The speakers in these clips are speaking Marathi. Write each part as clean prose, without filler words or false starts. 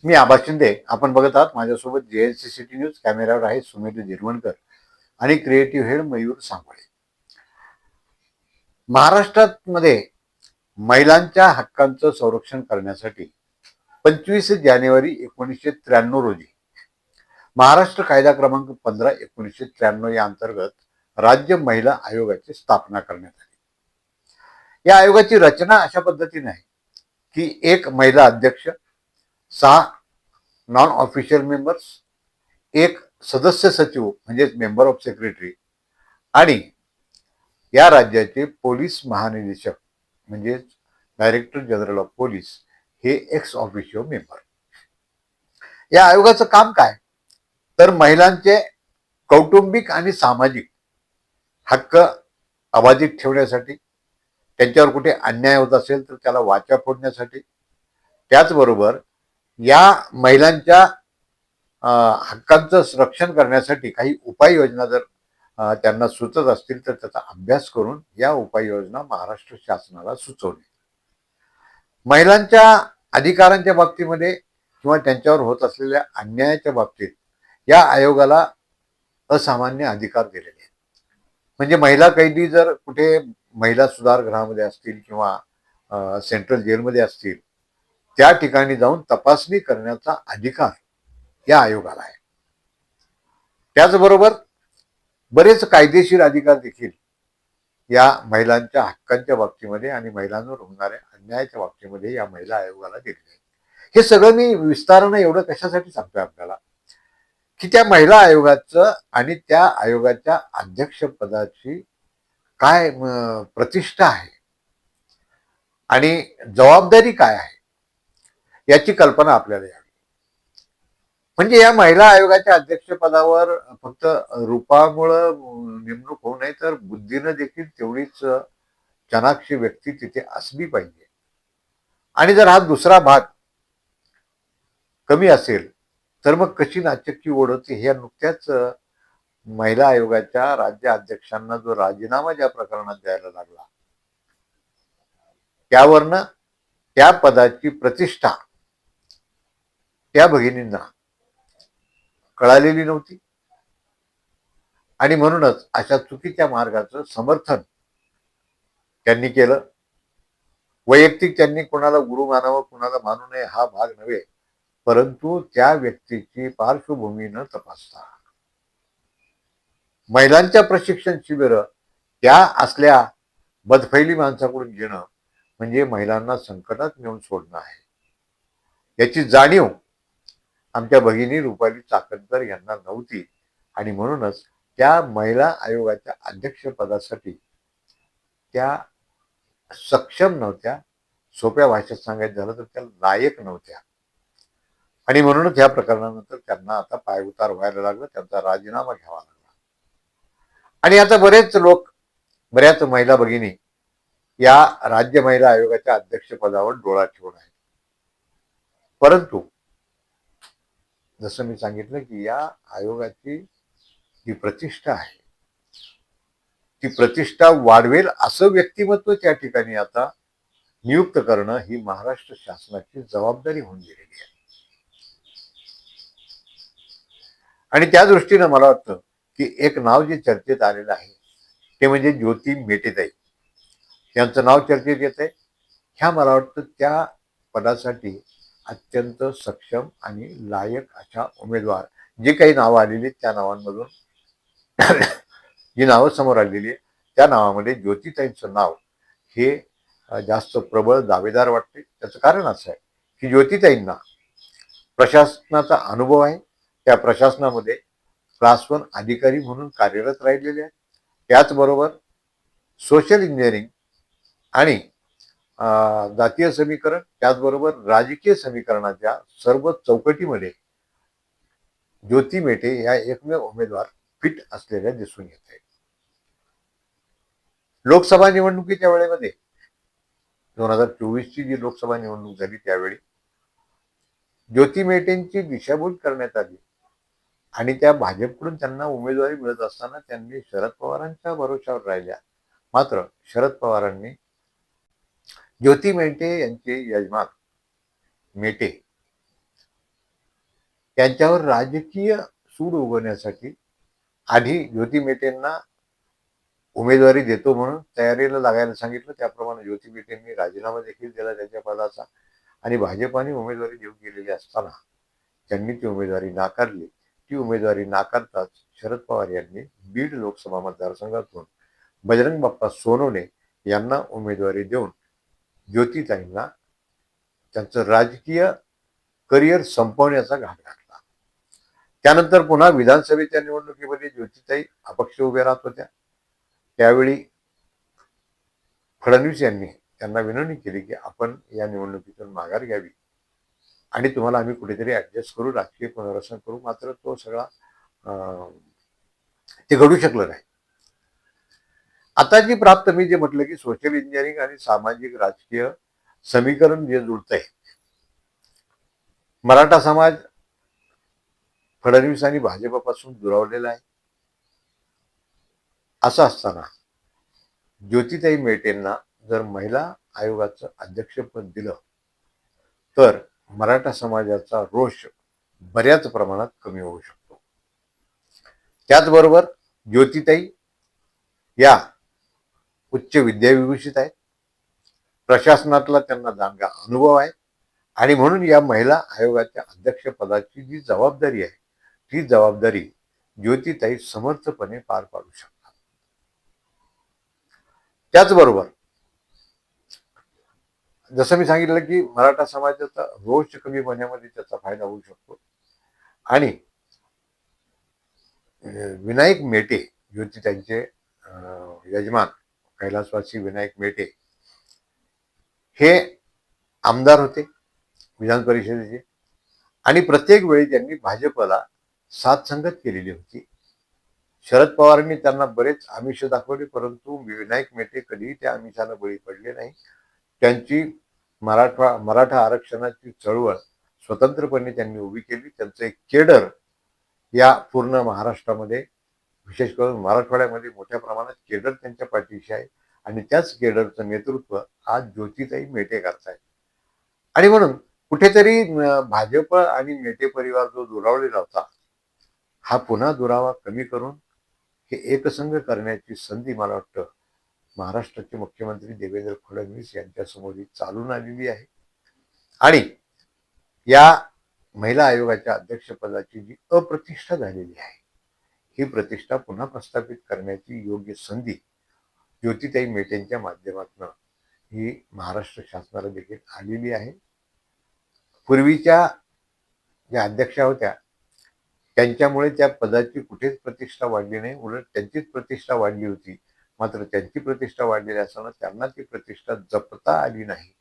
मी आबा शिंदे. आपण बघत आहात माझ्यासोबत JNC सिटी न्यूज. कॅमेऱ्यावर आहे सुमेध झिरवणकर आणि क्रिएटिव्ह हेड मयूर सांगोळे. महाराष्ट्रात मध्ये महिलांच्या हक्कांचं संरक्षण करण्यासाठी 25 जानेवारी 1993 रोजी महाराष्ट्र कायदा क्रमांक 15/1993 या अंतर्गत राज्य महिला आयोगाची स्थापना करण्यात आली. या आयोगाची रचना अशा पद्धतीने आहे की एक महिला अध्यक्ष, 6 नॉन ऑफिशियल मेंबर्स, एक सदस्य सचिव म्हणजे मेंबर ऑफ सेक्रेटरी आणि या राज्याचे पोलीस महानिदेशक म्हणजे डायरेक्टर जनरल ऑफ पोलीस हे एक्स ऑफिशियो मेंबर. या आयोगाचं काम काय, तर महिलांचे कौटुंबिक आणि सामाजिक हक्क अबाधित ठेवण्यासाठी, त्यांच्यावर कुठे अन्याय होत असेल तर त्याला वाचा फोडण्यासाठी, त्याचबरोबर या महिलांच्या हक्कांचं रक्षण करण्यासाठी काही उपाययोजना जर त्यांना सुचत असतील तर त्याचा अभ्यास करून या उपाययोजना महाराष्ट्र शासनाला सुचवणे. महिलांच्या अधिकारांच्या बाबतीमध्ये किंवा त्यांच्यावर होत असलेल्या अन्यायाच्या बाबतीत या आयोगाला असामान्य अधिकार दिलेले आहेत. म्हणजे महिला कैदी जर कुठे महिला सुधारगृहामध्ये असतील किंवा सेंट्रल जेलमध्ये असतील, त्या ठिकाणी जाऊन तपासणी करण्याचा अधिकार या आयोगाला आहे. त्याचबरोबर बरेच कायदेशीर अधिकार देखील या महिलांच्या हक्कांच्या बाबतीमध्ये आणि महिलांवर होणाऱ्या अन्यायाच्या बाबतीमध्ये या महिला आयोगाला दिलेले आहेत. हे सगळं मी विस्तारानं एवढं कशासाठी सांगतोय आपल्याला, की त्या महिला आयोगाचं आणि त्या आयोगाच्या अध्यक्षपदाची काय प्रतिष्ठा आहे आणि जबाबदारी काय आहे याची कल्पना आपल्याला यावी. म्हणजे या महिला आयोगाच्या अध्यक्षपदावर फक्त रूपामुळं नेमणूक होऊ नये तर बुद्धीनं देखील तेवढीच चाणाक्ष व्यक्ती तिथे असली पाहिजे. आणि जर हा दुसरा भाग कमी असेल तर मग कशी नाचक्की ओढवते. हे नुकत्याच महिला आयोगाच्या राज्य अध्यक्षांना जो राजीनामा ज्या प्रकरणात द्यायला लागला, त्यावरनं त्या पदाची प्रतिष्ठा त्या भगिनींना कळालेली नव्हती आणि म्हणूनच अशा चुकीच्या मार्गाचं समर्थन त्यांनी केलं. वैयक्तिक त्यांनी कोणाला गुरु मानावं कोणाला मानू नये हा भाग नव्हे, परंतु त्या व्यक्तीची पार्श्वभूमी न तपासता महिलांच्या प्रशिक्षण शिबिर त्या असल्या बदफैली माणसाकडून घेणं म्हणजे महिलांना संकटात नेऊन सोडणं आहे. याची जाणीव आमच्या भगिनी रुपाली चाकणकर यांना नव्हती आणि म्हणूनच त्या महिला आयोगाच्या अध्यक्षपदासाठी त्या सक्षम नव्हत्या. सोप्या भाषेत सांगायचं झालं तर त्या लायक नव्हत्या आणि म्हणूनच या प्रकरणानंतर त्यांना आता पायउतार व्हायला लागलं, त्यांचा राजीनामा घ्यावा लागला. आणि आता बरेच लोक, बऱ्याच महिला भगिनी या राज्य महिला आयोगाच्या अध्यक्षपदावर डोळा ठेवून आहेत. परंतु जसं मी सांगितलं की या आयोगाची जी प्रतिष्ठा आहे ती प्रतिष्ठा वाढवेल असं व्यक्तिमत्व त्या ठिकाणी आता नियुक्त करणं ही महाराष्ट्र शासनाची जबाबदारी होऊन गेलेली आहे. आणि त्या दृष्टीनं मला वाटतं की एक नाव जे चर्चेत आलेलं आहे ते म्हणजे ज्योती मेटेताई. त्यांचं नाव चर्चेत येत आहे. ह्या मला वाटतं त्या पदासाठी अत्यंत सक्षम आणि लायक अशा उमेदवार जे काही नावं आलेली त्या नावांमधून जी नावं समोर आलेली आहे त्या नावामध्ये ज्योतिताईंचं नाव हे जास्त प्रबळ दावेदार वाटते. त्याचं कारण असं आहे की ज्योतिताईंना प्रशासनाचा अनुभव आहे. त्या प्रशासनामध्ये क्लास 1 अधिकारी म्हणून कार्यरत राहिलेले आहेत. त्याचबरोबर सोशल इंजिनिअरिंग आणि जातीय समीकरण त्याचबरोबर राजकीय समीकरणाच्या सर्व चौकटीमध्ये ज्योती मेटे या एकमेव उमेदवार फिट असलेल्या दिसून येत आहेत. लोकसभा निवडणुकीच्या वेळेमध्ये 2024ची जी लोकसभा निवडणूक झाली त्यावेळी ज्योती मेटेंची दिशाभूल करण्यात आली आणि त्या भाजपकडून त्यांना उमेदवारी मिळत असताना त्यांनी शरद पवारांच्या भरोशावर राहिल्या. मात्र शरद पवारांनी ज्योती मेटे यांचे यजमान मेटे त्यांच्यावर राजकीय सूड उगवण्यासाठी आधी ज्योती मेटेंना उमेदवारी देतो म्हणून तयारीला लागायला सांगितलं. त्याप्रमाणे ज्योती मेटेंनी राजीनामा देखील दिला त्यांच्या पदाचा आणि भाजपाने उमेदवारी देऊन गेलेली असताना त्यांनी ती उमेदवारी नाकारली. ती उमेदवारी नाकारताच शरद पवार यांनी बीड लोकसभा मतदारसंघातून बजरंग बाप्पा सोनवणे यांना उमेदवारी देऊन ज्योतिताईंना त्यांचं राजकीय करिअर संपवण्याचा घाट घातला. त्यानंतर पुन्हा विधानसभेच्या निवडणुकीमध्ये ज्योतिताई अपक्ष उभ्या राहत होत्या. त्यावेळी फडणवीस यांनी त्यांना विनंती केली की आपण या निवडणुकीतून माघार घ्यावी आणि तुम्हाला आम्ही कुठेतरी ऍडजस्ट करू, राजकीय पुनर्वसन करू. मात्र तो सगळा ते घडू शकलं नाही. आता जी प्राप्त मी जे म्हटलं की सोशल इंजिनिअरिंग आणि सामाजिक राजकीय समीकरण जे जुळतंय, मराठा समाज फडणवीस आणि भाजपापासून दुरावलेला आहे. असं असताना ज्योतिताई मेटेंना जर महिला आयोगाचं अध्यक्षपद दिलं तर मराठा समाजाचा रोष बऱ्याच प्रमाणात कमी होऊ शकतो. त्याचबरोबर ज्योतिताई या उच्च विद्याविभूषित आहेत, प्रशासनातला त्यांना दांडगा अनुभव आहे आणि म्हणून या महिला आयोगाच्या अध्यक्षपदाची जी जबाबदारी आहे ती जबाबदारी ज्योतिताई समर्थपणे पार पाडू शकतात. त्याचबरोबर जसं मी सांगितलं की मराठा समाजाचा रोष कमी होण्यामध्ये त्याचा फायदा होऊ शकतो आणि विनायक मेटे ज्योतिताईंचे यजमान कैलासवासी विनायक मेटे हे आमदार होते विधान परिषदेचे आणि प्रत्येक वेळी त्यांनी भाजपला साथ संगत केलेली होती. शरद पवारांनी त्यांना बरेच आमिष दाखवले परंतु विनायक मेटे कधीही त्या आमिषाला बळी पडले नाही. त्यांची मराठा आरक्षणाची चळवळ स्वतंत्रपणे त्यांनी उभी केली. त्यांचं एक केडर या पूर्ण महाराष्ट्रामध्ये विशेष करून मराठवाड्यामध्ये मोठ्या प्रमाणात केडर त्यांच्या पाठीशी आहे आणि त्याच केडरचं नेतृत्व आज ज्योतिताई मेटे करतायत. आणि म्हणून कुठेतरी भाजप आणि मेटे परिवार जो दुरावलेला होता हा पुन्हा दुरावा कमी करून हे एकसंघ करण्याची संधी मला वाटतं महाराष्ट्राचे मुख्यमंत्री देवेंद्र फडणवीस यांच्यासमोर चालून आलेली आहे. आणि या महिला आयोगाच्या अध्यक्षपदाची जी अप्रतिष्ठा झालेली आहे ही प्रतिष्ठा पुन्हा प्रस्थापित करण्याची योग्य संधी ज्योतिताई मेटेंच्या माध्यमातून ही महाराष्ट्र शासनाला देखील आलेली आहे. पूर्वीच्या ज्या अध्यक्षा होत्या त्यांच्यामुळे त्या पदाची कुठेच प्रतिष्ठा वाढली नाही, उलट त्यांचीच प्रतिष्ठा वाढली होती. मात्र त्यांची प्रतिष्ठा वाढलेली असताना त्यांना ती प्रतिष्ठा जपता आली नाही.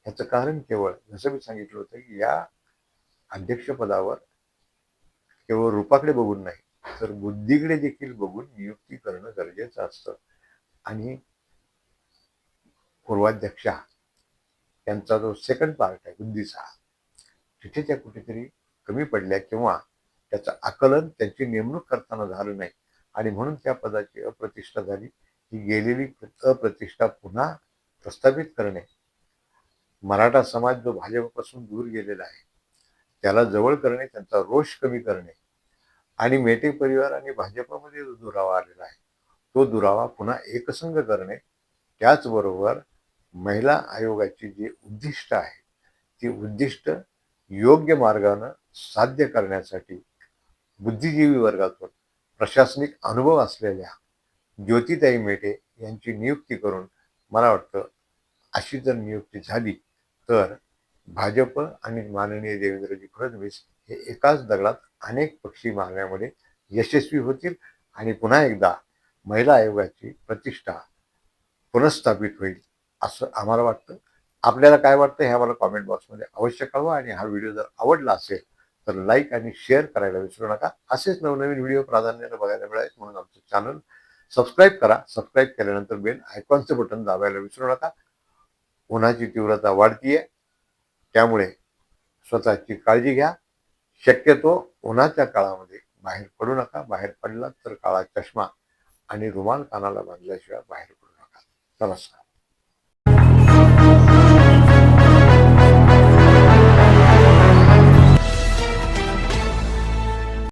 याचं कारण केवळ जसं मी सांगितलं होतं की या अध्यक्षपदावर केवळ रूपाकडे बघून नाही तर बुद्धीकडे देखील बघून नियुक्ती करणं गरजेचं असतं. आणि पूर्वाध्यक्षा त्यांचा जो सेकंड पार्ट आहे बुद्धीचा तिथे त्या कुठेतरी कमी पडल्या किंवा त्याचं आकलन त्यांची नेमणूक करताना झालं नाही आणि म्हणून त्या पदाची अप्रतिष्ठा झाली. ही गेलेली अप्रतिष्ठा पुन्हा प्रस्थापित करणे, मराठा समाज जो भाजपपासून दूर गेलेला आहे त्याला जवळ करणे, त्यांचा रोष कमी करणे आणि मेटे परिवार आणि भाजपमध्ये जो दुरावा आलेला आहे तो दुरावा पुन्हा एकसंघ करणे, त्याचबरोबर महिला आयोगाची जी उद्दिष्ट आहे ती उद्दिष्ट योग्य मार्गानं साध्य करण्यासाठी बुद्धिजीवी वर्गातून प्रशासनिक अनुभव असलेल्या ज्योतिताई मेटे यांची नियुक्ती करून मला वाटतं अशी जर नियुक्ती झाली तर भाजप आणि माननीय देवेंद्रजी फडणवीस हे एकाच दगडात अनेक पक्षी मारण्यामध्ये यशस्वी होतील आणि पुन्हा एकदा महिला आयोगाची प्रतिष्ठा पुनर्स्थापित होईल असं आम्हाला वाटतं. आपल्याला काय वाटतं हे आम्हाला कॉमेंट बॉक्समध्ये अवश्य कळवा आणि हा व्हिडिओ जर आवडला असेल तर लाईक आणि शेअर करायला विसरू नका. असेच नवनवीन व्हिडिओ प्राधान्याने बघायला मिळाले म्हणून आमचं चॅनल सबस्क्राईब करा. सबस्क्राईब केल्यानंतर बेल आयकॉनचं बटन दाबायला विसरू नका. उन्हाची तीव्रता वाढतीये त्यामुळे स्वतःची काळजी घ्या. शक्यतो उन्हाच्या काळामध्ये बाहेर पडू नका. बाहेर पडलात तर काळा चष्मा आणि रुमाल कानाला बांधल्याशिवाय बाहेर पडू नका. नमस्कार.